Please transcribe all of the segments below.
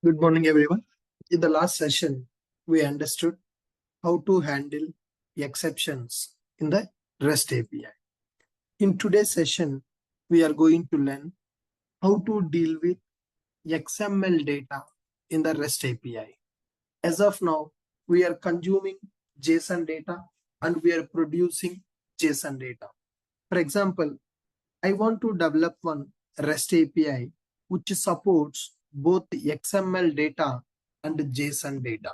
Good morning, everyone. In the last session, we understood how to handle exceptions in the REST API. In today's session, we are going to learn how to deal with XML data in the REST API. As of now, we are consuming JSON data and we are producing JSON data. For example, I want to develop one REST API which supports both the XML data and JSON data,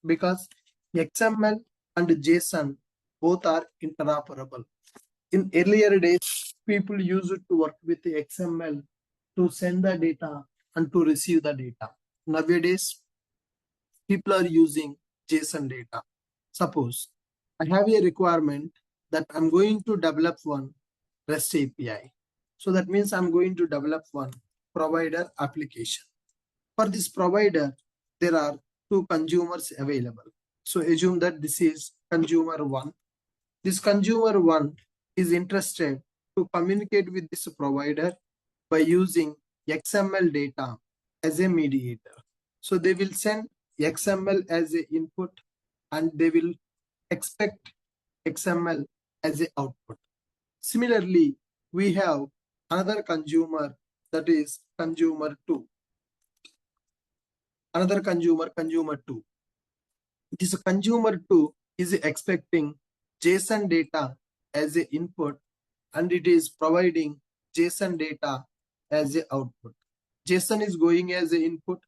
because XML and JSON both are interoperable. In earlier days, people used to work with the XML to send the data and to receive the data. Nowadays, people are using JSON data. Suppose I have a requirement that I'm going to develop one REST API. So that means I'm going to develop one provider application. For this provider, there are two consumers available. So assume that this is consumer 1. This consumer 1 is interested to communicate with this provider by using XML data as a mediator. So they will send XML as an input and they will expect XML as an output. Similarly, we have another consumer, that is consumer 2. Another consumer 2. This consumer 2 is expecting JSON data as an input and it is providing JSON data as an output. JSON is going as an input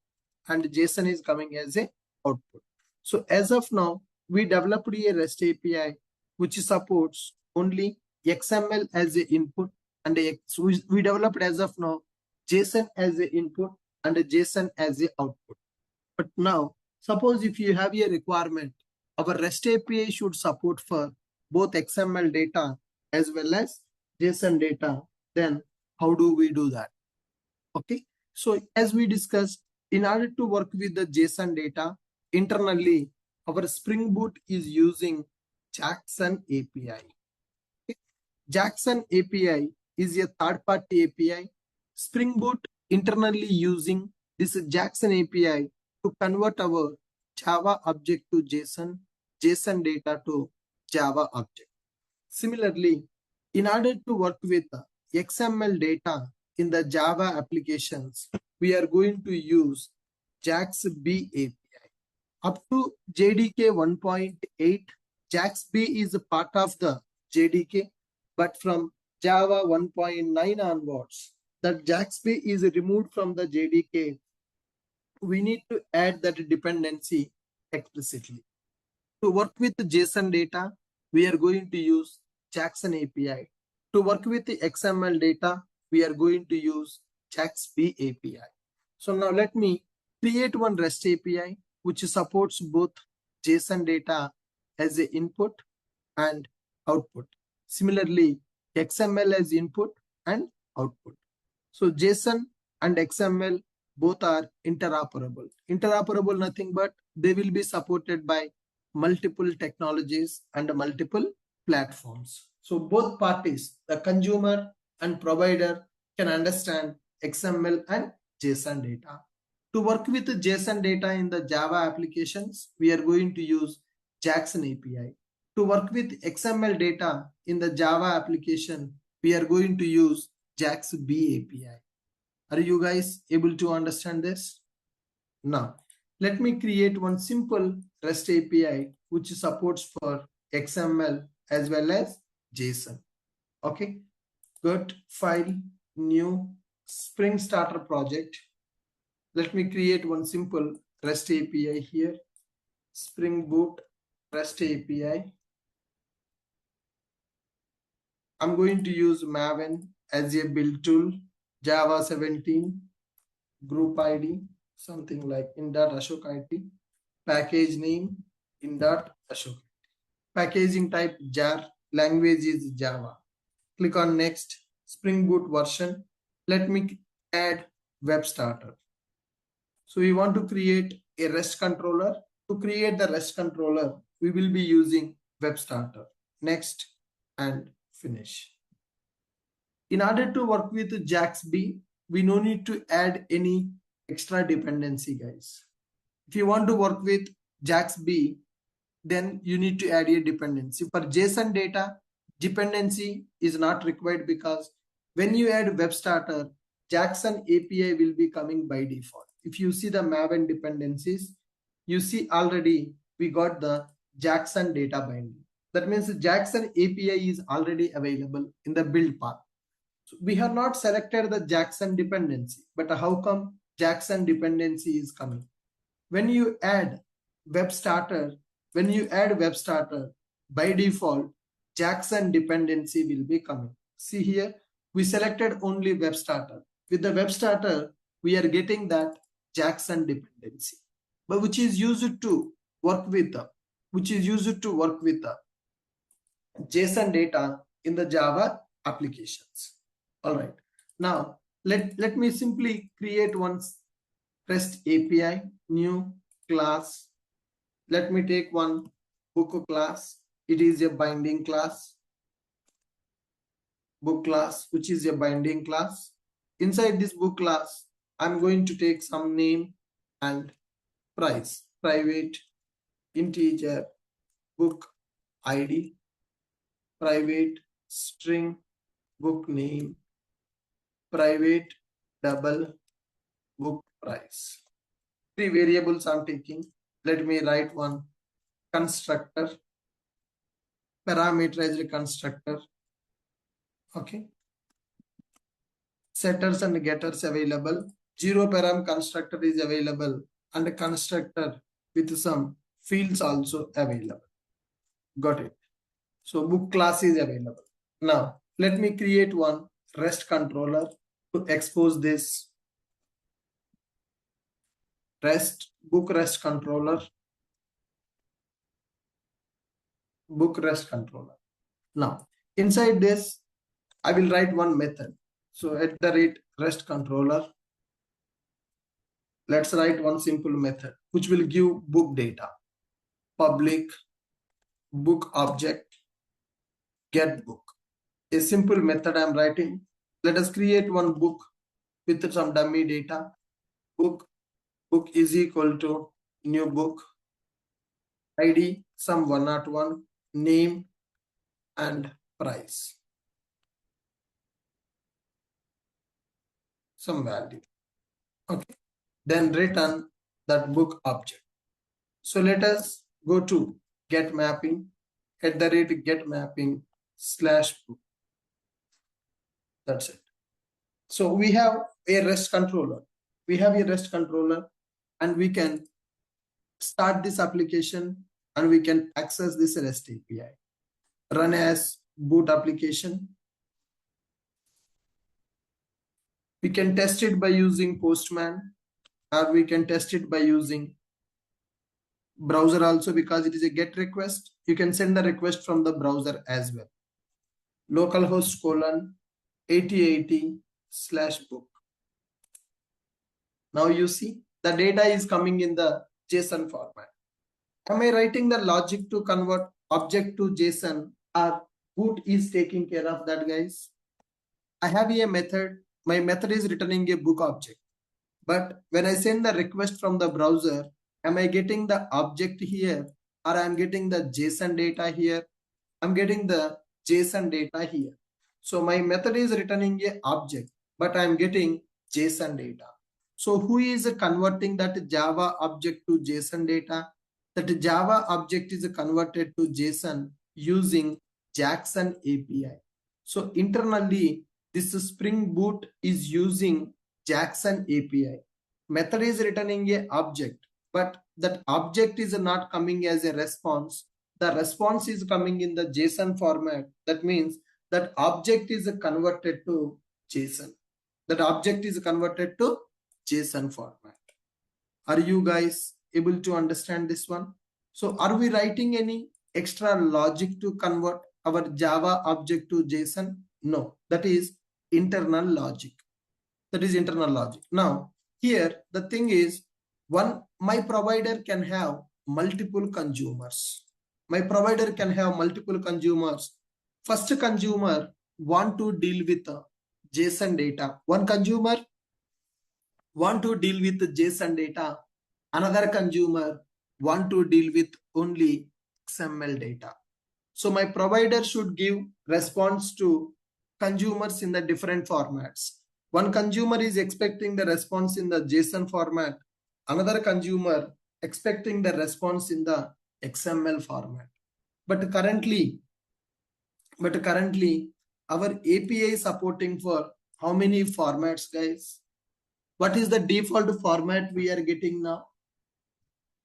and JSON is coming as an output. So as of now, we developed a REST API which supports only XML as an input, and we developed as of now JSON as an input and JSON as an output. But now, suppose if you have a requirement, our REST API should support for both XML data as well as JSON data. Then how do we do that? Okay, so as we discussed, in order to work with the JSON data, internally, our Spring Boot is using Jackson API. Okay. Jackson API is a third-party API. Spring Boot internally using this Jackson API to convert our Java object to JSON, JSON data to Java object. Similarly, in order to work with XML data in the Java applications, we are going to use JAX-B API. Up to JDK 1.8, JAX-B is a part of the JDK, but from Java 1.9 onwards, that JAX-B is removed from the JDK. We need to add that dependency explicitly. To work with the JSON data, we are going to use Jackson API. To work with the XML data, we are going to use JAX-B API. So now let me create one REST API which supports both JSON data as an input and output. Similarly, XML as input and output. So JSON and XML both are interoperable. Interoperable nothing but they will be supported by multiple technologies and multiple platforms. So both parties, the consumer and provider, can understand XML and JSON data. To work with the JSON data in the Java applications, we are going to use Jackson API. To work with XML data in the Java application, we are going to use JAX-B API. Are you guys able to understand this? Now, let me create one simple REST API which supports for XML as well as JSON. Okay, good, file, new, Spring Starter project. Let me create one simple REST API here. Spring Boot REST API. I'm going to use Maven as a build tool, Java 17, group ID, something like in.ashok IT, package name in.ashok. Packaging type jar, language is Java. Click on next, Spring Boot version. Let me add web starter. So we want to create a REST controller. To create the REST controller, we will be using web starter. Next and finish. In order to work with JAX-B, we no need to add any extra dependency, guys. If you want to work with JAX-B, then you need to add a dependency. For JSON data, dependency is not required because when you add web starter, Jackson API will be coming by default. If you see the Maven dependencies, you see already we got the Jackson data binding. That means the Jackson API is already available in the build path. So we have not selected the Jackson dependency, but how come Jackson dependency is coming? When you add web starter, by default, Jackson dependency will be coming. See here, we selected only web starter. With the web starter, we are getting that Jackson dependency, but which is used to work with the JSON data in the Java applications. All right. Now let me simply create one REST API, new class. Let me take one book class. It is a binding class. Book class, which is a binding class. Inside this book class, I'm going to take some name and price. Private integer book ID. Private string book name. Private double book price. 3 variables I'm taking. Let me write one constructor, parameterized constructor. Okay. Setters and getters available. 0 param constructor is available, and a constructor with some fields also available. Got it. So book class is available. Now let me create one REST controller to expose this book REST controller. Now inside this, I will write one method. So at the rate REST controller, let's write one simple method which will give book data. Public book object get book. A simple method I'm writing. Let us create one book with some dummy data. Book is equal to new book. ID some 101, name and price. Some value. Okay. Then return that book object. So let us go to get mapping at the rate get mapping /book. That's it. So we have a REST controller. And we can start this application and we can access this REST API. Run as boot application. We can test it by using Postman, or we can test it by using browser also, because it is a GET request. You can send the request from the browser as well. Localhost :8080/book. Now you see the data is coming in the JSON format. Am I writing the logic to convert object to JSON, or boot is taking care of that, guys? I have a method. My method is returning a book object. But when I send the request from the browser, am I getting the object here, or I'm getting the JSON data here? I'm getting the JSON data here. So my method is returning a object, but I'm getting JSON data. So who is converting that Java object to JSON data? That Java object is converted to JSON using Jackson API. So internally, this Spring Boot is using Jackson API. Method is returning a object, but that object is not coming as a response. The response is coming in the JSON format. That means that object is converted to JSON. Format. Are you guys able to understand this one? So are we writing any extra logic to convert our Java object to JSON? No, that is internal logic. Now here the thing is, my provider can have multiple consumers. First consumer want to deal with JSON data. One consumer want to deal with JSON data, another consumer want to deal with only XML data. So my provider should give response to consumers in the different formats. One consumer is expecting the response in the JSON format, another consumer expecting the response in the XML format. But currently our API is supporting for how many formats, guys? What is the default format we are getting now?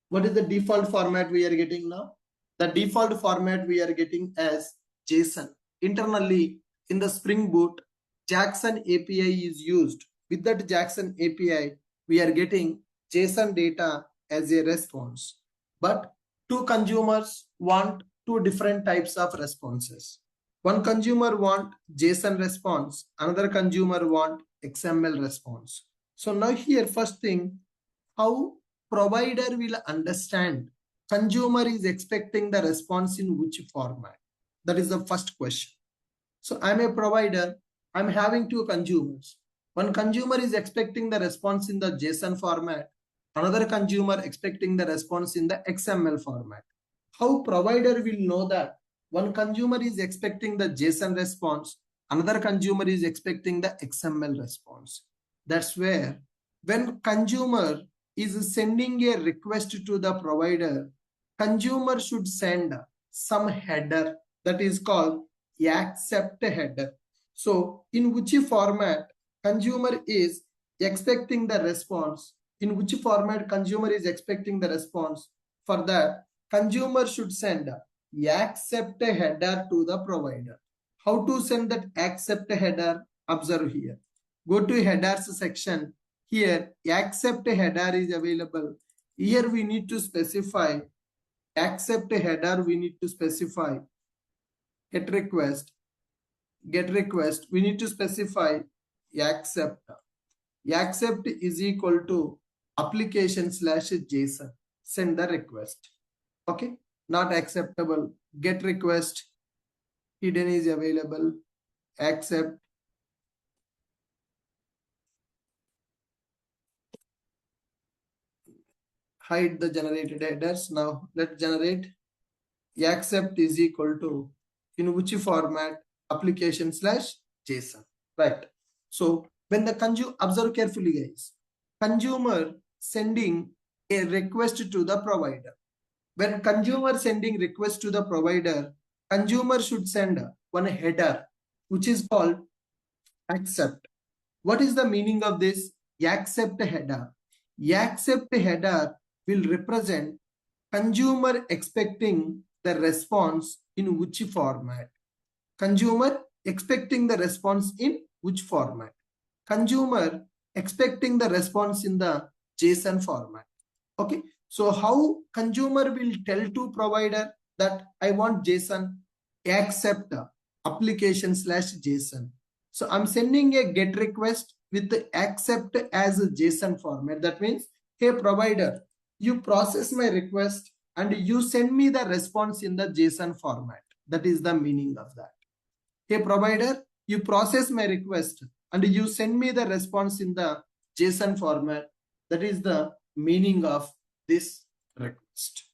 What is the default format we are getting now? The default format we are getting as JSON. Internally in the Spring Boot, Jackson API is used. With that Jackson API, we are getting JSON data as a response. But two consumers want two different types of responses. One consumer want JSON response, another consumer want XML response. So now here first thing, how provider will understand consumer is expecting the response in which format? That is the first question. So I'm a provider, I'm having two consumers. One consumer is expecting the response in the JSON format, another consumer expecting the response in the XML format. How provider will know that one consumer is expecting the JSON response, another consumer is expecting the XML response? That's where when consumer is sending a request to the provider, consumer should send some header that is called accept header. So in which format consumer is expecting the response, in which format consumer is expecting the response, for that consumer should send accept header to the provider. How to send that accept header? Observe here. Go to headers section. Here accept header is available. Here we need to specify accept header, we need to specify get request, we need to specify accept. Accept is equal to application/JSON. Send the request. Okay, not acceptable. Get request, hidden is available. Accept. Hide the generated headers. Now let's generate accept is equal to in which format? Application/JSON. Right. So when the consumer, observe carefully, guys. Consumer sending a request to the provider. When consumer sending request to the provider, consumer should send one header which is called accept. What is the meaning of this accept header? Accept header will represent consumer expecting the response in which format. Consumer expecting the response in which format? Consumer expecting the response in the JSON format. Okay, so how consumer will tell to provider that I want JSON? Accept application/JSON. So I'm sending a get request with the accept as a JSON format. That means, hey provider, you process my request and you send me the response in the JSON format. That is the meaning of that. Hey provider, you process my request and you send me the response in the JSON format. That is the meaning of this request.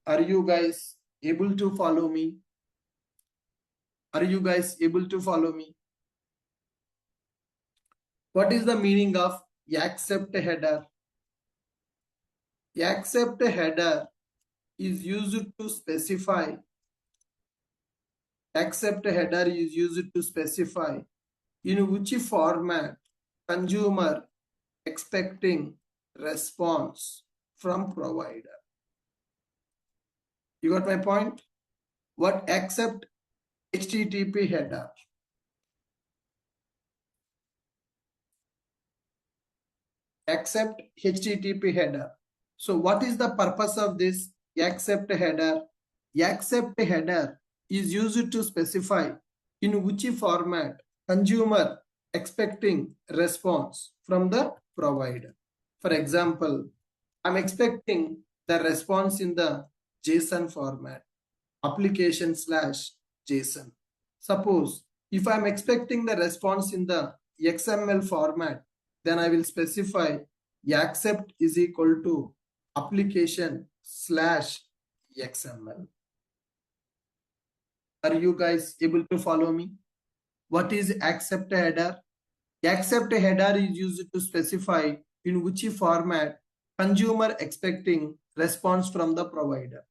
Are you guys able to follow me? Are you guys able to follow me? What is the meaning of accept header? Accept header is used to specify. Accept header is used to specify in which format consumer expecting response from provider. You got my point? What accept HTTP header? Accept HTTP header. So what is the purpose of this accept header? Accept header is used to specify in which format consumer expecting response from the provider. For example, I'm expecting the response in the JSON format, application/JSON. Suppose if I'm expecting the response in the XML format, then I will specify accept is equal to application slash XML. Are you guys able to follow me? What is accept header? Accept header is used to specify in which format consumer expecting response from the provider.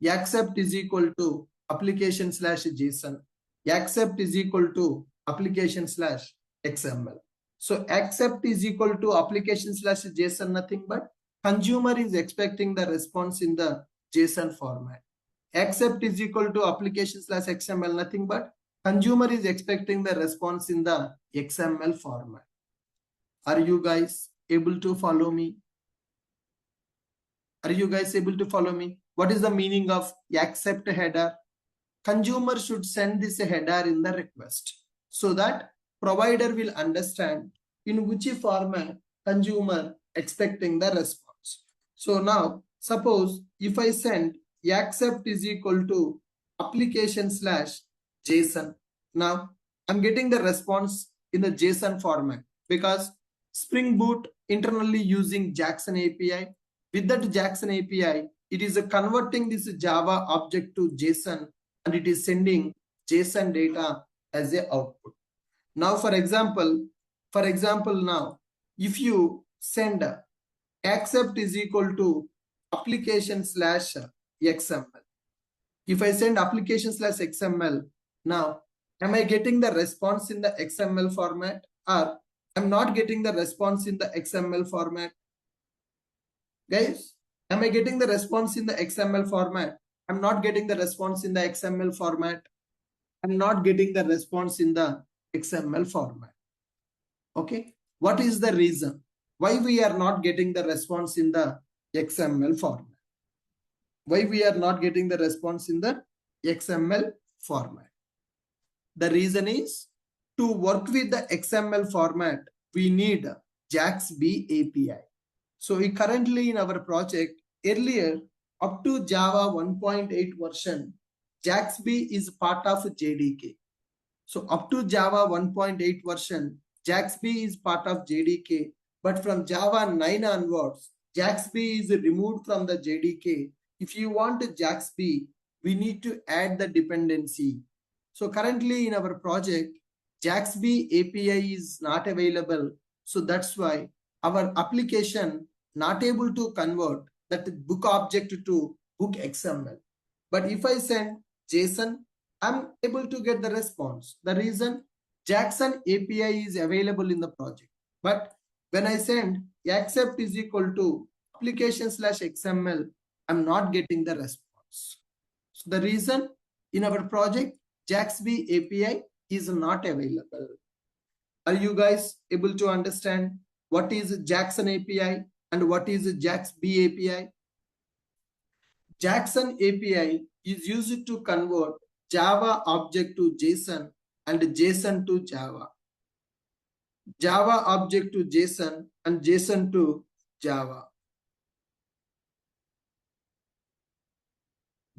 Accept is equal to application slash JSON. Accept is equal to application slash XML. So accept is equal to application slash JSON, nothing but consumer is expecting the response in the JSON format. Accept is equal to application slash XML, nothing but consumer is expecting the response in the XML format. Are you guys able to follow me? Are you guys able to follow me? What is the meaning of accept header? Consumer should send this header in the request so that provider will understand in which format consumer expecting the response. So now suppose if I send accept is equal to application slash JSON. Now I'm getting the response in the JSON format because Spring Boot internally using Jackson API. With that Jackson API, it is converting this Java object to JSON and it is sending JSON data as a output. Now, for example, now, if you send accept is equal to application slash XML. If I send application slash XML, now, am I getting the response in the XML format or I'm not getting the response in the XML format? Guys, am I getting the response in the XML format? I'm not getting the response in the XML format. I'm not getting the response in the XML format. Okay. What is the reason? Why we are not getting the response in the XML format? Why we are not getting the response in the XML format? The reason is to work with the XML format, we need JAX-B API. So we currently in our project, earlier up to Java 1.8 version, JAX-B is part of JDK. So up to Java 1.8 version, JAX-B is part of JDK. But from Java 9 onwards, JAX-B is removed from the JDK. If you want JAX-B, we need to add the dependency. So currently in our project, JAX-B API is not available. So that's why our application not able to convert that book object to book XML. But if I send JSON, I'm able to get the response. The reason Jackson API is available in the project. But when I send accept is equal to application slash XML, I'm not getting the response. So the reason in our project, JAX-B API is not available. Are you guys able to understand what is Jackson API and what is JAX-B API? Jackson API is used to convert Java object to JSON and JSON to Java. Java object to JSON and JSON to Java.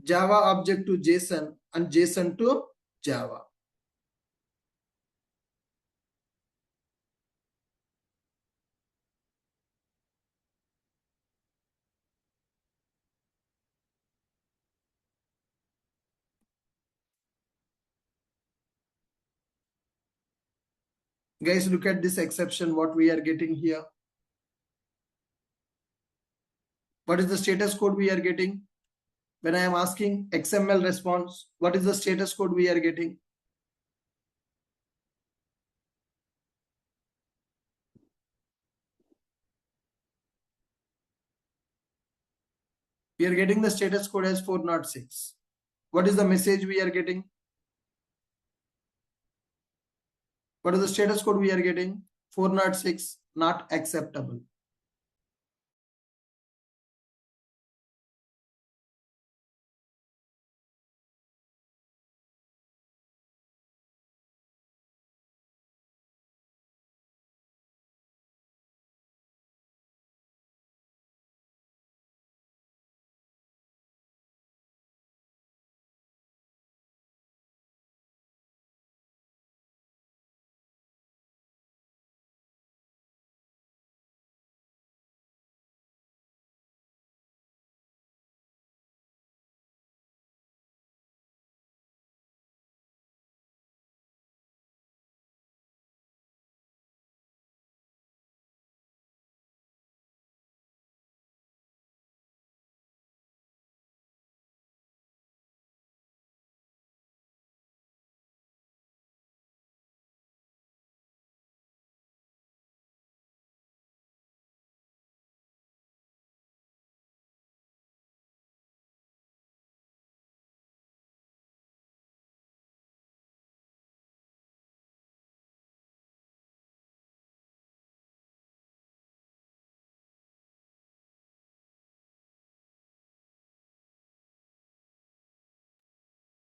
Java object to JSON and JSON to Java. Guys, look at this exception, what we are getting here. What is the status code we are getting? When I am asking XML response, what is the status code we are getting? We are getting the status code as 406. What is the message we are getting? What is the status code we are getting? 406, not acceptable.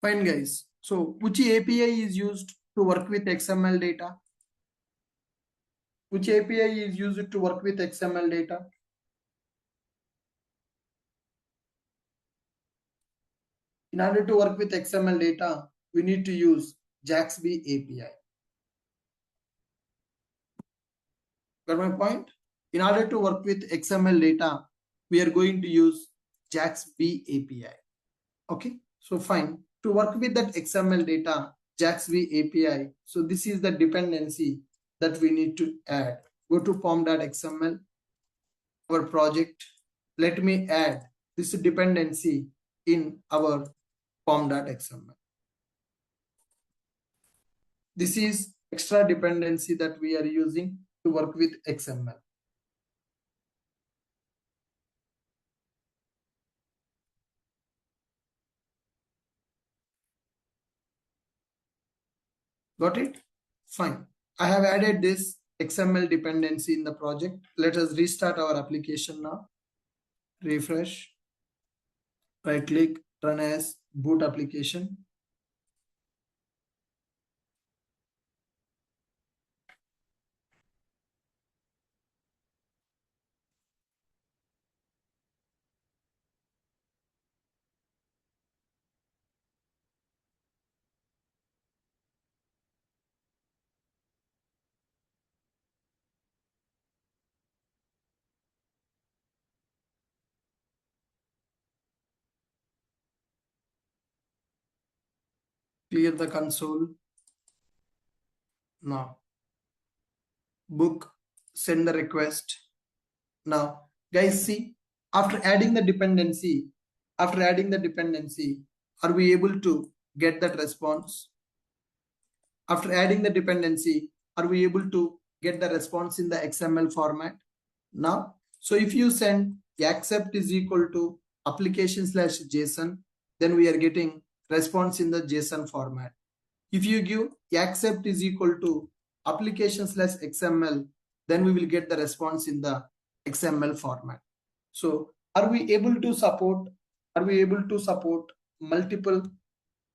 Fine guys. So which API is used to work with XML data? Which API is used to work with XML data? In order to work with XML data, we need to use JAXB API. Got my point? In order to work with XML data, we are going to use JAXB API. Okay, so fine. To work with that XML data, JAXB API, so this is the dependency that we need to add. Go to pom.xml, our project. Let me add this dependency in our pom.xml. This is extra dependency that we are using to work with XML. Got it? Fine. I have added this XML dependency in the project. Let us restart our application now. Refresh. Right click, run as boot application. Clear the console. Now, book, send the request. Now, guys, see, after adding the dependency, are we able to get that response? After adding the dependency, are we able to get the response in the XML format? Now, so if you send accept is equal to application/JSON, then we are getting response in the JSON format. If you give accept is equal to application/XML, then we will get the response in the XML format. So are we able to support multiple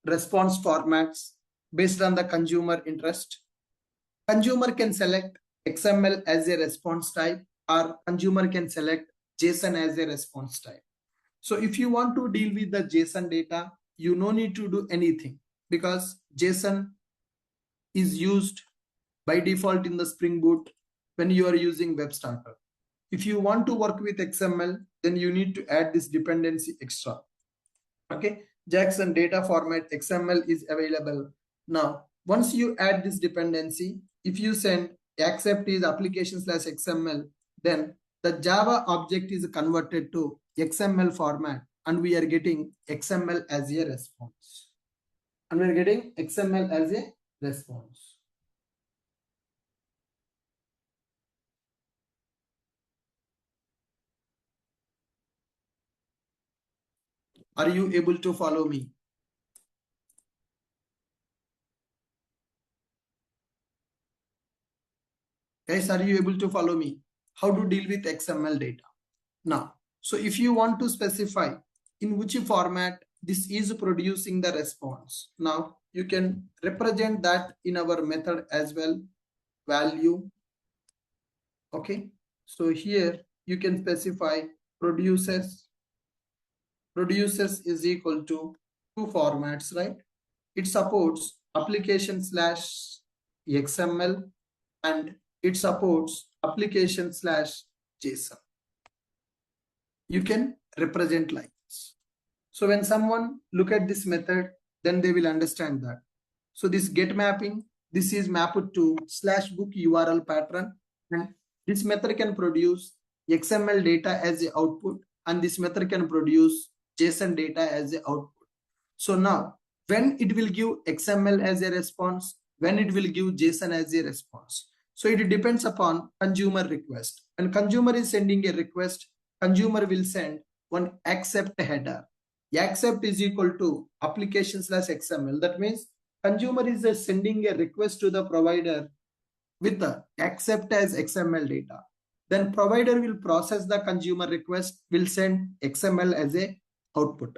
response formats based on the consumer interest? Consumer can select XML as a response type, or consumer can select JSON as a response type. So if you want to deal with the JSON data, you no need to do anything, because JSON is used by default in the Spring Boot when you are using Web Starter. If you want to work with XML, then you need to add this dependency extra. Okay, JSON data format XML is available. Now, once you add this dependency, if you send accept is application/XML, then the Java object is converted to XML format, and we are getting XML as a response. Are you able to follow me? Guys, are you able to follow me? How to deal with XML data? Now, so if you want to specify in which format this is producing the response, now you can represent that in our method as well, value. Okay, so here you can specify producers is equal to two formats, right? It supports application/XML and it supports application/JSON. You can represent like this. So when someone look at this method, then they will understand that. So this get mapping, this is mapped to /book URL pattern, and this method can produce XML data as the output, and this method can produce JSON data as the output. So now when it will give XML as a response, when it will give JSON as a response. So it depends upon consumer request. When consumer is sending a request, consumer will send one accept header. Accept is equal to application/XML. That means consumer is sending a request to the provider with the accept as XML data. Then provider will process the consumer request, will send XML as a output.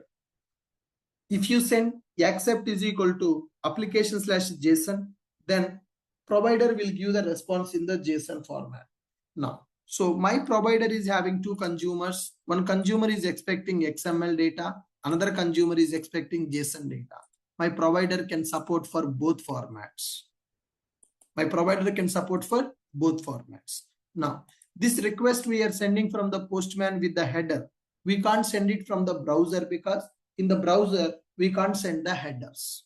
If you send accept is equal to application/JSON, then provider will give the response in the JSON format. Now, so my provider is having two consumers. One consumer is expecting XML data, another consumer is expecting JSON data. My provider can support for both formats. My provider can support for both formats. Now, this request we are sending from the postman with the header. We can't send it from the browser because in the browser, we can't send the headers.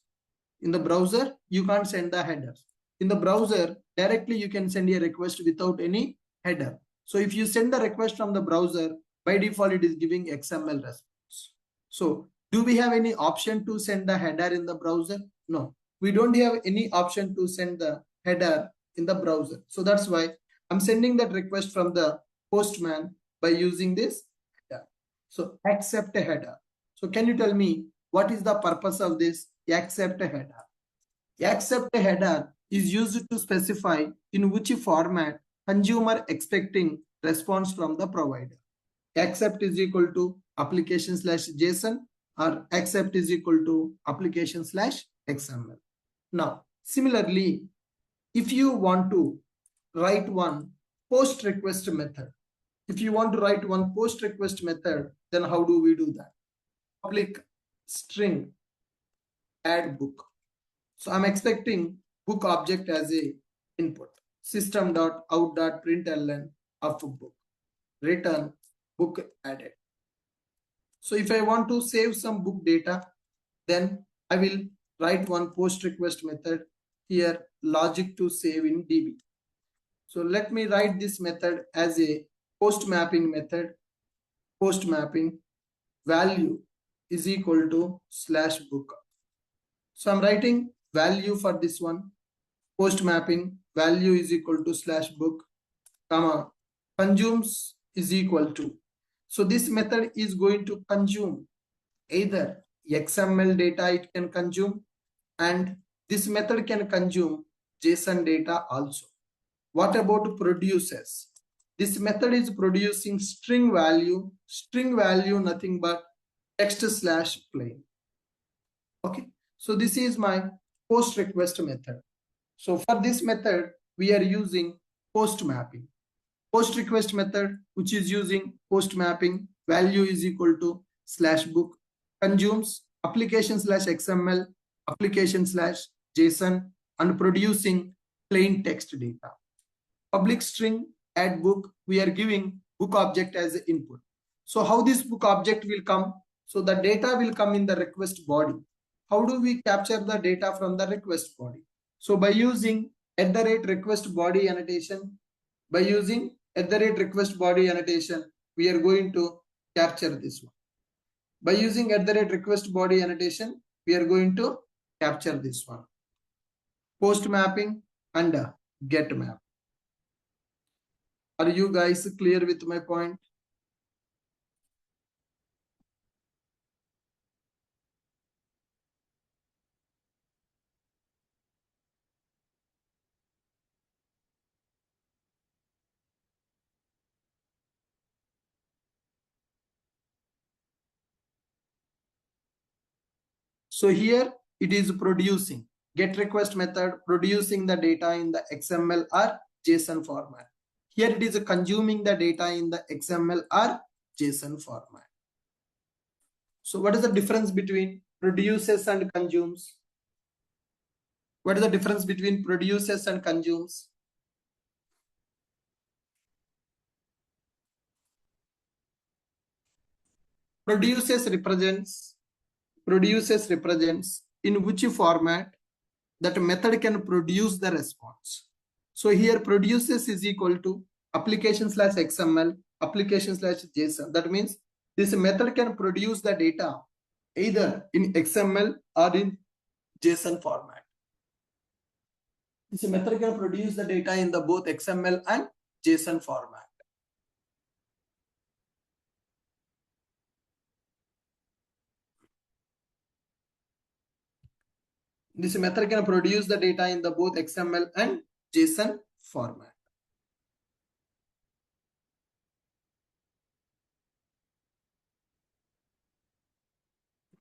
In the browser, you can't send the headers. In the browser, directly you can send a request without any header. So if you send the request from the browser, by default, it is giving XML response. So do we have any option to send the header in the browser? No, we don't have any option to send the header in the browser. So that's why I'm sending that request from the postman by using this header. So accept a header. So can you tell me what is the purpose of this accept a header? Accept a header is used to specify in which format consumer expecting response from the provider. Accept is equal to application/JSON or accept is equal to application/XML. Now, similarly, if you want to write one post request method, then how do we do that? Public string add book. So I'm expecting book object as a input. System.out.println of book. Return book added. So if I want to save some book data, then I will write one post request method here, logic to save in DB. So let me write this method as a post mapping method. Post mapping value is equal to /book. So I'm writing value for this one. Post mapping value is equal to /book, comma, consumes is equal to. So this method is going to consume either XML data it can consume, and this method can consume JSON data also. What about produces? This method is producing string value nothing but text/plain. Okay, so this is my post request method. So for this method, we are using post mapping. Post request method, which is using post mapping, value is equal to /book, consumes application/XML, application/JSON, and producing plain text data. Public string add book, we are giving book object as the input. So how this book object will come? So the data will come in the request body. How do we capture the data from the request body? So by using @request body annotation, we are going to capture this one. By using @request body annotation, we are going to capture this one. Post mapping and get map. Are you guys clear with my point? So here it is producing. Get request method producing the data in the XML or JSON format. Here it is consuming the data in the XML or JSON format. So what is the difference between produces and consumes? What is the difference between produces and consumes? Produces represents in which format that method can produce the response. So here produces is equal to application/XML, application/JSON. That means this method can produce the data either in XML or in JSON format. This method can produce the data in the both XML and JSON format. This method can produce the data in the both XML and JSON format.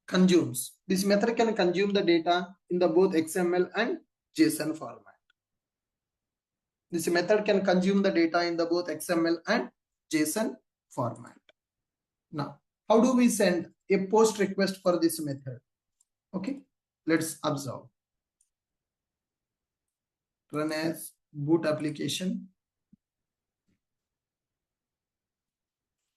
consumes. This method can consume the data in the both XML and JSON format. This method can consume the data in the both XML and JSON format. Now, how do we send a post request for this method? Okay, let's observe. Run as boot application.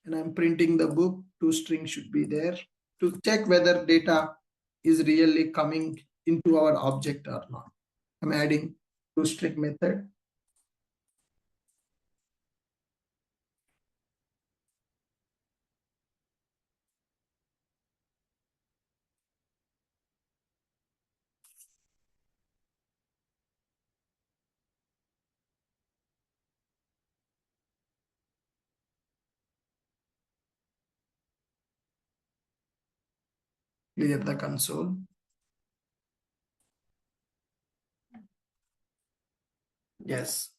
And I'm printing the book. ToString should be there to check whether data is really coming into our object or not. I'm adding ToString method. Clear the console. Yes.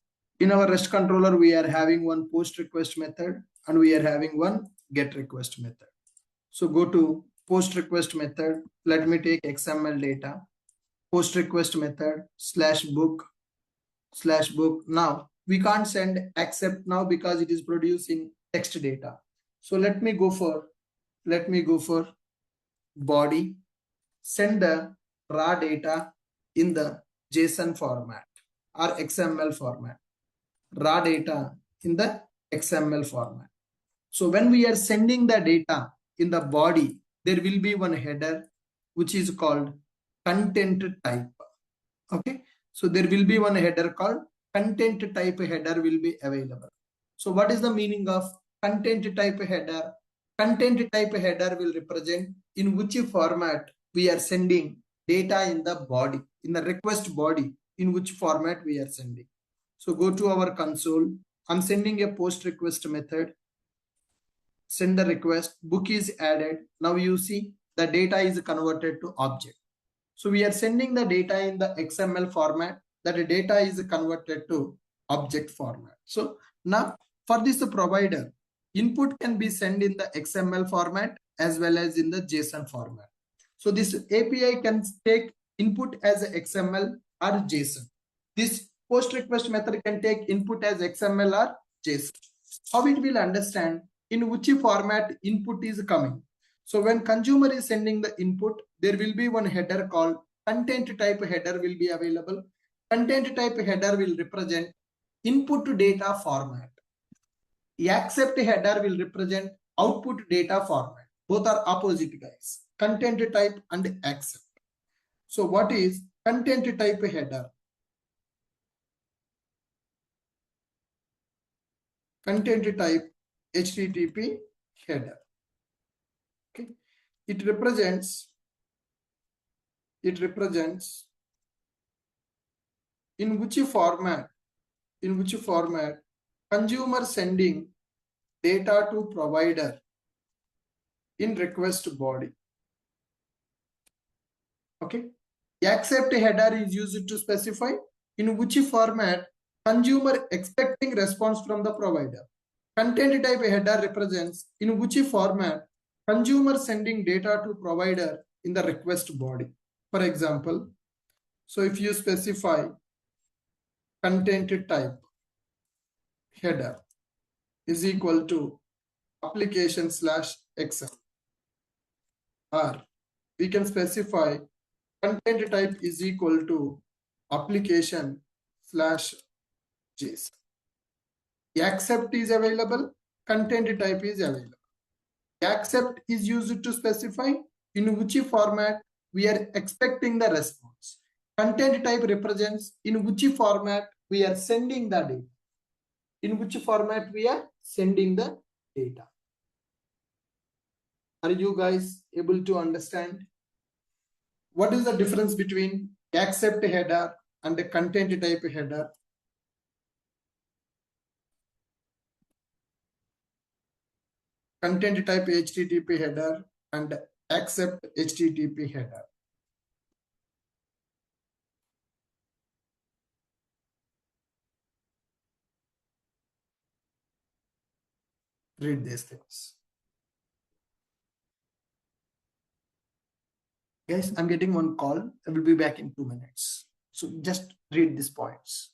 In our REST controller, we are having one post request method and we are having one get request method. So go to post request method. Let me take XML data. Post request method /book. Now we can't send accept now because it is producing text data. So let me go for body. Send the raw data in the JSON format or XML format. Raw data in the XML format. So when we are sending the data in the body, there will be one header which is called content type. Okay, so there will be one header called content type header will be available. So what is the meaning of content type header? Content type header will represent in which format we are sending data in the body, in the request body, in which format we are sending. So go to our console. I'm sending a post request method. Send the request, book is added. Now you see the data is converted to object. So we are sending the data in the XML format. That data is converted to object format. So now for this provider, input can be sent in the XML format as well as in the JSON format. So this API can take input as XML or JSON. This post request method can take input as XML or JSON. How it will understand in which format input is coming. So when consumer is sending the input, there will be one header called content type header will be available. Content type header will represent input to data format. Accept header will represent output data format. Both are opposite guys. Content type and accept. So what is content type header? Content type HTTP header. Okay. It represents in which format consumer sending data to provider in request body. Okay. Accept header is used to specify in which format consumer expecting response from the provider. Content type header represents in which format consumer sending data to provider in the request body. For example, so if you specify content type header is equal to application/XML, or we can specify content type is equal to application/JSON. Accept is available, content type is available. Accept is used to specify in which format we are expecting the response. Content type represents in which format we are sending the data. In which format we are sending the data. Are you guys able to understand? What is the difference between accept header and the content type header? Content type HTTP header and accept HTTP header. Read these things. Guys, I'm getting one call. I will be back in 2 minutes. So just read these points.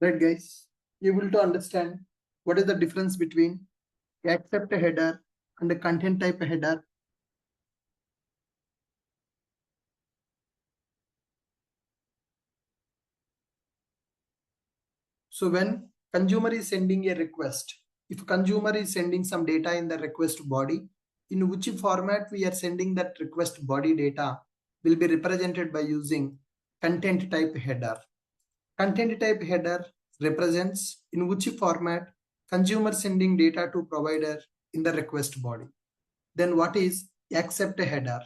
Right, guys? Able to understand what is the difference between accept a header and a content type header. So when consumer is sending a request, if consumer is sending some data in the request body, in which format we are sending that request body data will be represented by using content type header. Content type header represents in which format consumer sending data to provider in the request body. Then what is accept header?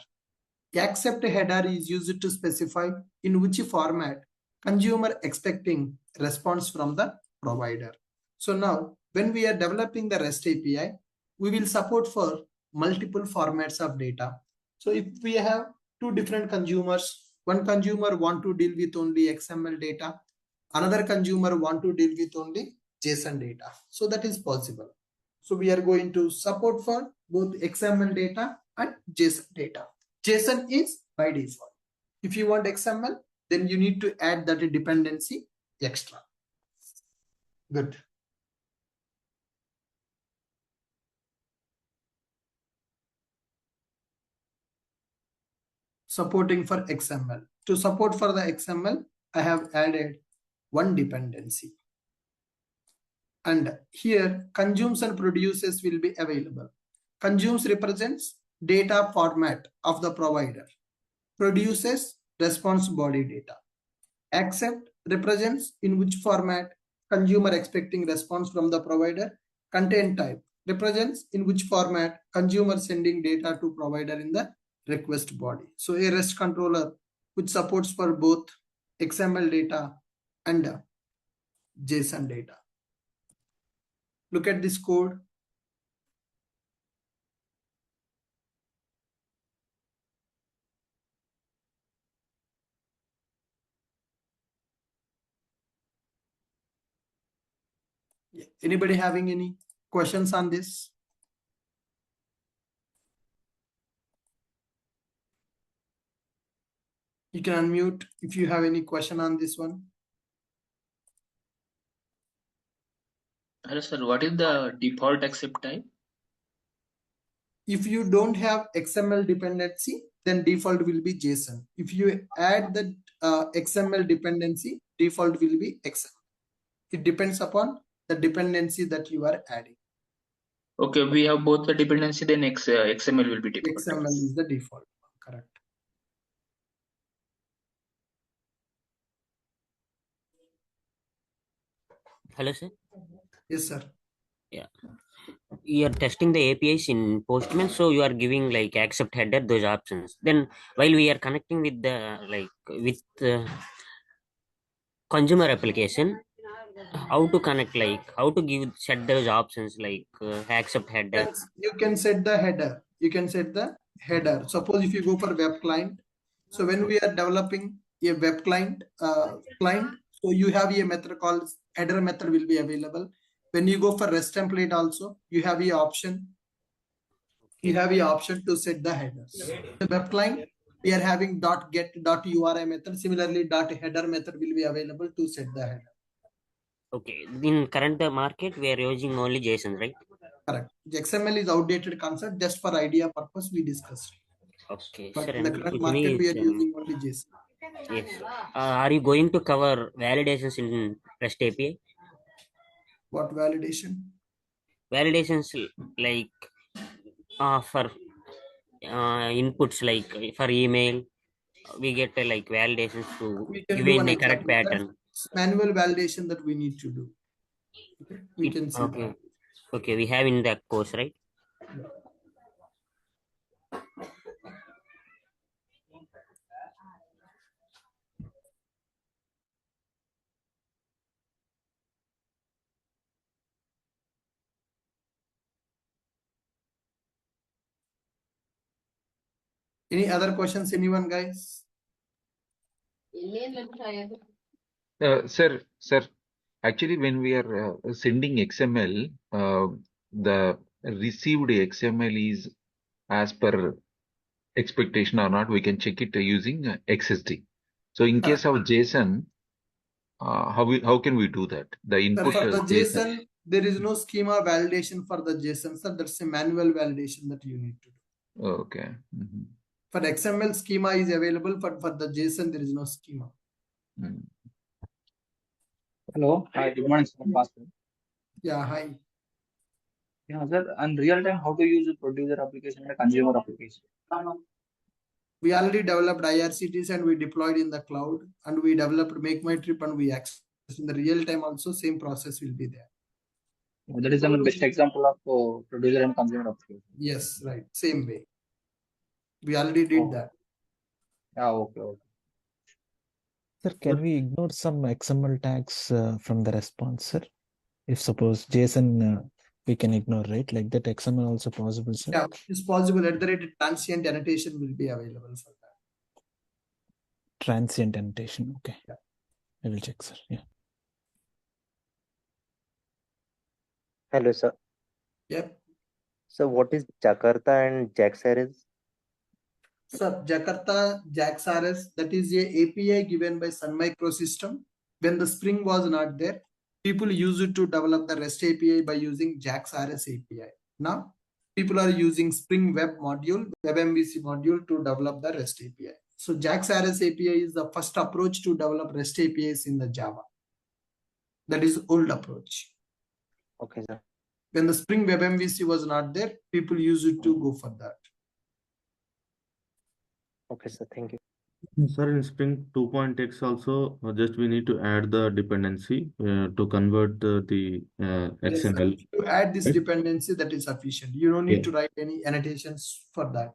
Accept header is used to specify in which format consumer expecting response from the provider. So now when we are developing the REST API, we will support for multiple formats of data. So if we have two different consumers, one consumer want to deal with only XML data, another consumer want to deal with only JSON data. So that is possible. So we are going to support for both XML data and JSON data. JSON is by default. If you want XML, then you need to add that dependency extra. Good. Supporting for XML. To support for the XML, I have added one dependency. And here consumes and produces will be available. Consumes represents data format of the provider. Produces response body data. Accept represents in which format consumer expecting response from the provider. Content type represents in which format consumer sending data to provider in the request body. So a REST controller which supports for both XML data and JSON data. Look at this code. Anybody having any questions on this? You can unmute if you have any question on this one. Hello, sir. What is the default accept type? If you don't have XML dependency, then default will be JSON. If you add the XML dependency, default will be XML. It depends upon the dependency that you are adding. Okay, we have both the dependency, then XML will be default. XML is the default. Correct. Hello, sir. Yes, sir. Yeah. You are testing the APIs in Postman, so you are giving like accept header, those options. Then while we are connecting with the consumer application, how to connect, like how to give set those options like accept header. You can set the header. You can set the header. Suppose if you go for web client, so when we are developing a web client, so you have a method called header method will be available. When you go for REST template also, you have a option. You have a option to set the headers. The web client, we are having .get.uri method. Similarly, .header method will be available to set the header. Okay. In current market, we are using only JSON, right? Correct. The XML is outdated concept. Just for idea purpose, we discussed. Okay. But Sir, in the current market, we are using only JSON. Yes. Are you going to cover validations in REST API? What validation? Validations like for inputs, like for email, we get like validations to We can give do in an the correct example. pattern. Manual validation that we need to do. Okay. We can see okay. that. Okay, we have in the course, right? Any other questions, anyone, guys? Sir, actually, when we are sending XML, the received XML is as per expectation or not, we can check it using XSD. So in case of JSON, how can we do that? The Sir, input for the JSON. JSON, there is no schema validation for the JSON, sir. That's a manual validation that you need to do. Okay. For XML, schema is available, but for the JSON, there is no schema. Hello. Hi. Good morning, sir. Pastor. Yeah, hi. Yeah, sir. And real time, how to use a producer application and a consumer application? We already developed IRCTs and we deployed in the cloud, and we developed Make My Trip and we access in the real time also. Same process will be there. That is the best example of producer and consumer application. Yes, right. Same way. We already did that. Yeah. Okay. Sir, can we ignore some XML tags from the response, sir? If suppose JSON we can ignore, right? Like that XML also possible, sir? Yeah, it's possible. At the rate transient annotation will be available for that. Transient annotation. Okay. Yeah. I will check, sir. Yeah. Hello, sir. Yep. So what is Jakarta and JAX-RS? So Jakarta JAX-RS, that is a API given by Sun Micro system. When the Spring was not there, people used it to develop the REST API by using JAX-RS API. Now, people are using Spring Web module, WebMVC module to develop the REST API. So JAX-RS API is the first approach to develop REST APIs in the Java. That is old approach. Okay, sir. When the Spring WebMVC was not there, people used it to go for that. Okay, sir. Thank you. Sir, in Spring 2.x also, just we need to add the dependency to convert the XML. Yes, to add this dependency, that is sufficient. You don't need to write any annotations for that.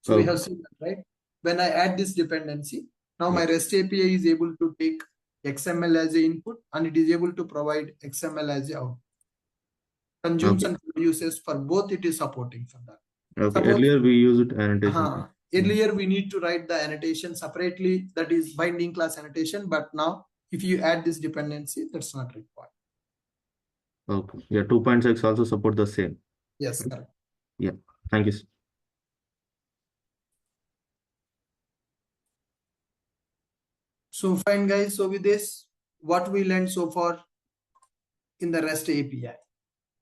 So we have seen that, right? When I add this dependency, now my REST API is able to take XML as an input and it is able to provide XML as an output. Consumes and produces for both, it is supporting for that. Okay. Earlier we used annotation. Earlier we need to write the annotation separately, that is binding class annotation, but now if you add this dependency, that's not required. Okay. Yeah, 2.6 also support the same. Yes, correct. Yeah. Thank you, sir. So fine, guys. So with this, what we learned so far in the REST API,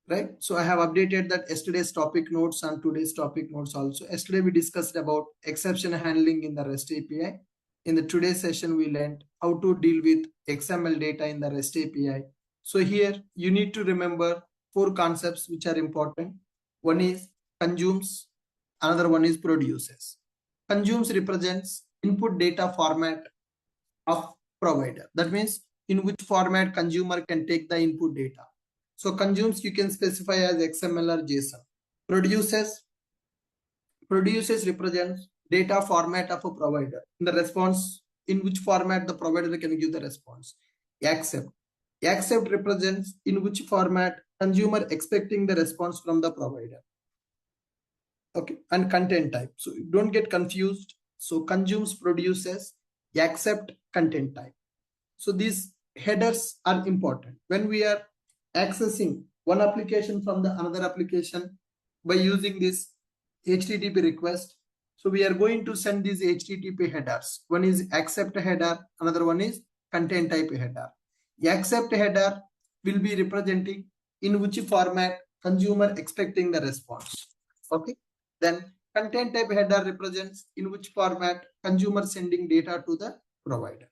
right? So I have updated that yesterday's topic notes and today's topic notes also. Yesterday we discussed about exception handling in the REST API. In the today's session, we learned how to deal with XML data in the REST API. So here you need to remember 4 concepts which are important. One is consumes, another one is produces. Consumes represents input data format of provider. That means in which format consumer can take the input data. So consumes you can specify as XML or JSON. Produces represents data format of a provider. In the response, in which format the provider can give the response. Accept represents in which format consumer expecting the response from the provider. Okay, and content type. So don't get confused. So consumes, produces, accept, content type. So these headers are important when we are accessing one application from the another application by using this HTTP request. So we are going to send these HTTP headers. One is accept header, another one is content type header. The accept header will be representing in which format consumer expecting the response. Okay. Then content type header represents in which format consumer sending data to the provider.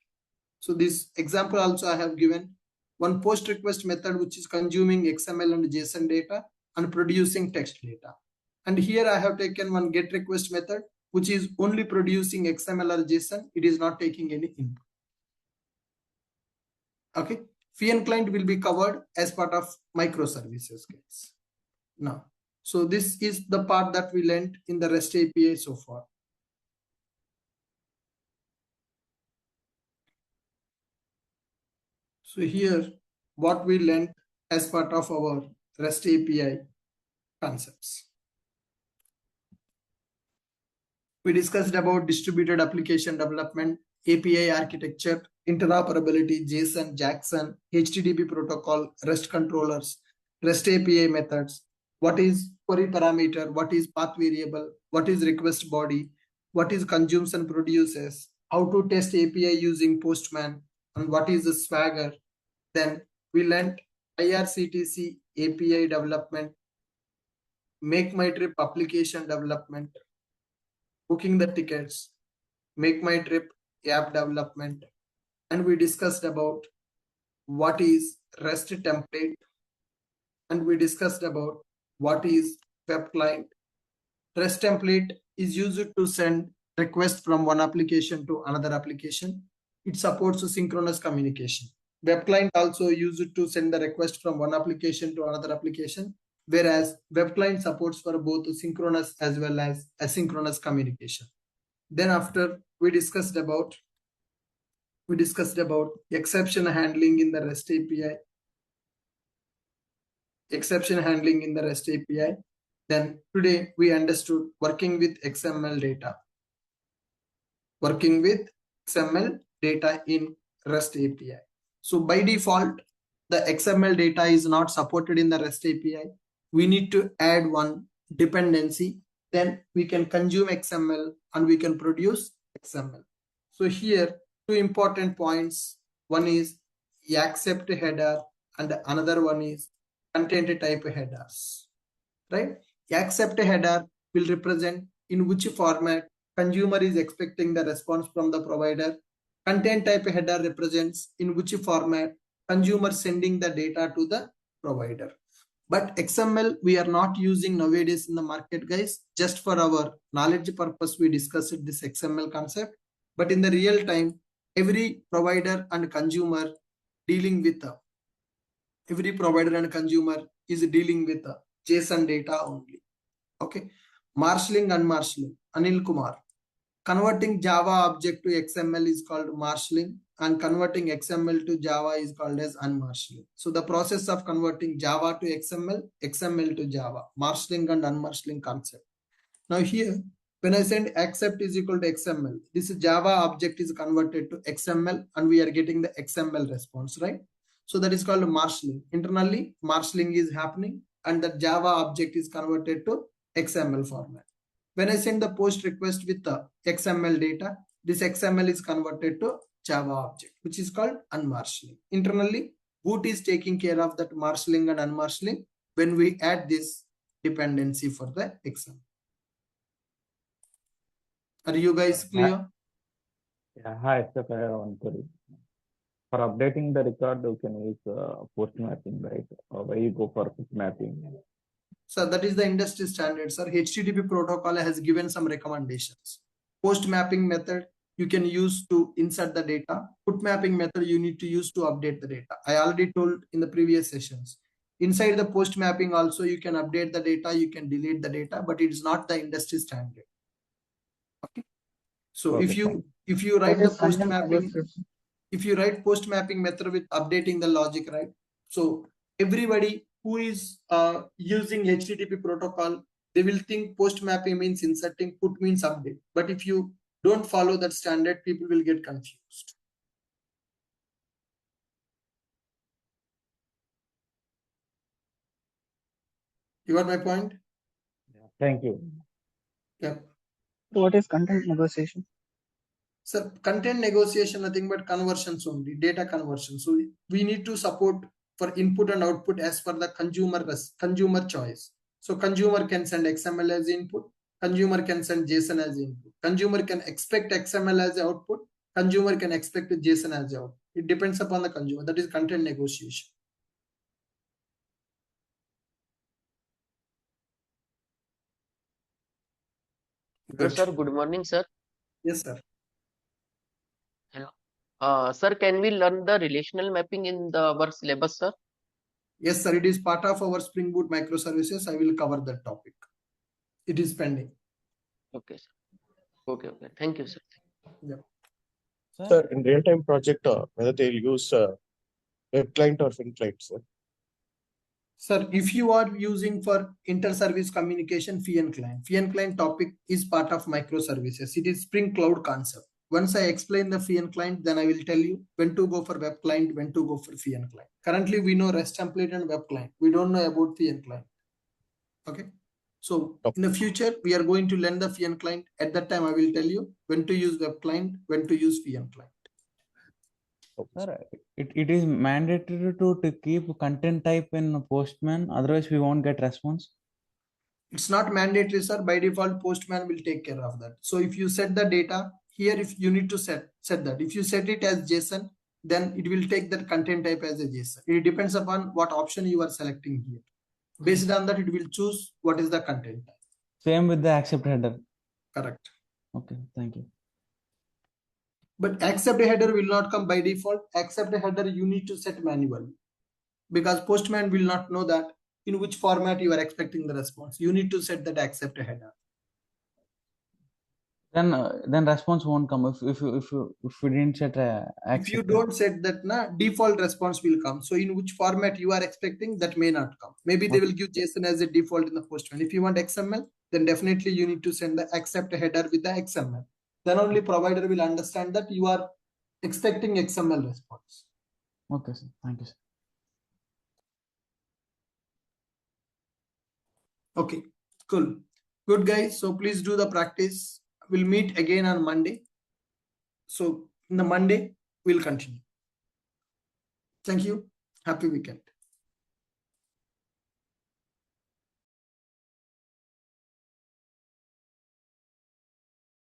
So this example also I have given one post request method which is consuming XML and JSON data and producing text data. And here I have taken one get request method which is only producing XML or JSON. It is not taking any input. Okay. Fee and client will be covered as part of microservices, guys. Now, so this is the part that we learned in the REST API so far. So here, what we learned as part of our REST API concepts. We discussed about distributed application development, API architecture, interoperability, JSON, Jackson, HTTP protocol, REST controllers, REST API methods, what is query parameter, what is path variable, what is request body, what is consumes and produces, how to test API using Postman, and what is the Swagger. Then we learned IRCTC API development, Make My Trip application development, booking the tickets, Make My Trip app development, and we discussed about what is REST template, and we discussed about what is web client. REST template is used to send requests from one application to another application. It supports synchronous communication. Web client also used to send the request from one application to another application, whereas web client supports for both synchronous as well as asynchronous communication. Then after we discussed about exception handling in the REST API. Exception handling in the REST API. Then today we understood working with XML data. Working with XML data in REST API. So by default, the XML data is not supported in the REST API. We need to add one dependency. Then we can consume XML and we can produce XML. So here, two important points. One is accept header and another one is content type headers. Right? Accept header will represent in which format consumer is expecting the response from the provider. Content type header represents in which format consumer sending the data to the provider. But XML we are not using nowadays in the market, guys. Just for our knowledge purpose, we discussed this XML concept. But in the real time, every provider and consumer dealing with every provider and consumer is dealing with JSON data only. Okay. Marshalling, unmarshalling. Anil Kumar. Converting Java object to XML is called marshalling, and converting XML to Java is called as unmarshalling. So the process of converting Java to XML, XML to Java, marshalling and unmarshalling concept. Now here, when I send accept is equal to XML, this Java object is converted to XML and we are getting the XML response, right? So that is called marshalling. Internally, marshalling is happening and the Java object is converted to XML format. When I send the post request with the XML data, this XML is converted to Java object, which is called unmarshalling. Internally, Boot is taking care of that marshalling and unmarshalling when we add this dependency for the XML. Are you guys clear? Yeah, hi, sir. I have one query. For updating the record, you can use post mapping, right? Or why you go for post mapping? So that is the industry standard, sir. HTTP protocol has given some recommendations. Post mapping method you can use to insert the data. Put mapping method you need to use to update the data. I already told in the previous sessions. Inside the post mapping also you can update the data, you can delete the data, but it is not the industry standard. Okay. So Okay, if you write the post mapping, if you write post mapping method with updating the logic, right? So everybody who is using HTTP protocol, they will think post mapping means inserting, put means update. But if you don't follow that standard, people will get confused. You got my point? Yeah, thank you. Yeah. What is content negotiation? So content negotiation, nothing but conversions only, data conversion. So we need to support for input and output as per the consumer choice. So consumer can send XML as input, consumer can send JSON as input, consumer can expect XML as output, consumer can expect JSON as output. It depends upon the consumer. That is content negotiation. Good. Sir, good morning, sir. Yes, sir. Hello. Sir, can we learn the relational mapping in our syllabus, sir? Yes, sir. It is part of our Spring Boot microservices. I will cover that topic. It is pending. Okay, sir. Okay. Thank you, sir. Yeah. Sir, in real-time project, whether they'll use web client or fin client, sir? Sir, if you are using for inter-service communication, FIAN client topic is part of microservices. It is Spring Cloud concept. Once I explain the FIAN client, then I will tell you when to go for web client, when to go for FIAN client. Currently, we know REST template and web client. We don't know about FIAN client. Okay. So in the future, we are going to learn the FIAN client. At that time, I will tell you when to use web client, when to use FIAN client. Sir, it is mandatory to keep content type in Postman, otherwise we won't get response. It's not mandatory, sir. By default, Postman will take care of that. So if you set the data here, if you need to set that, if you set it as JSON, then it will take that content type as a JSON. It depends upon what option you are selecting here. Based on that, it will choose what is the content type. Same with the accept header. Correct. Okay, thank you. But accept header will not come by default. Accept header you need to set manually, because Postman will not know that in which format you are expecting the response. You need to set that accept header. Then response won't come if we didn't set accept. If you don't set that, default response will come. So in which format you are expecting, that may not come. Maybe they will give JSON as a default in the Postman. If you want XML, then definitely you need to send the accept header with the XML. Then only provider will understand that you are expecting XML response. Okay, sir. Thank you, sir. Okay, cool. Good, guys. So please do the practice. We'll meet again on Monday. So in the Monday, we'll continue. Thank you. Happy weekend.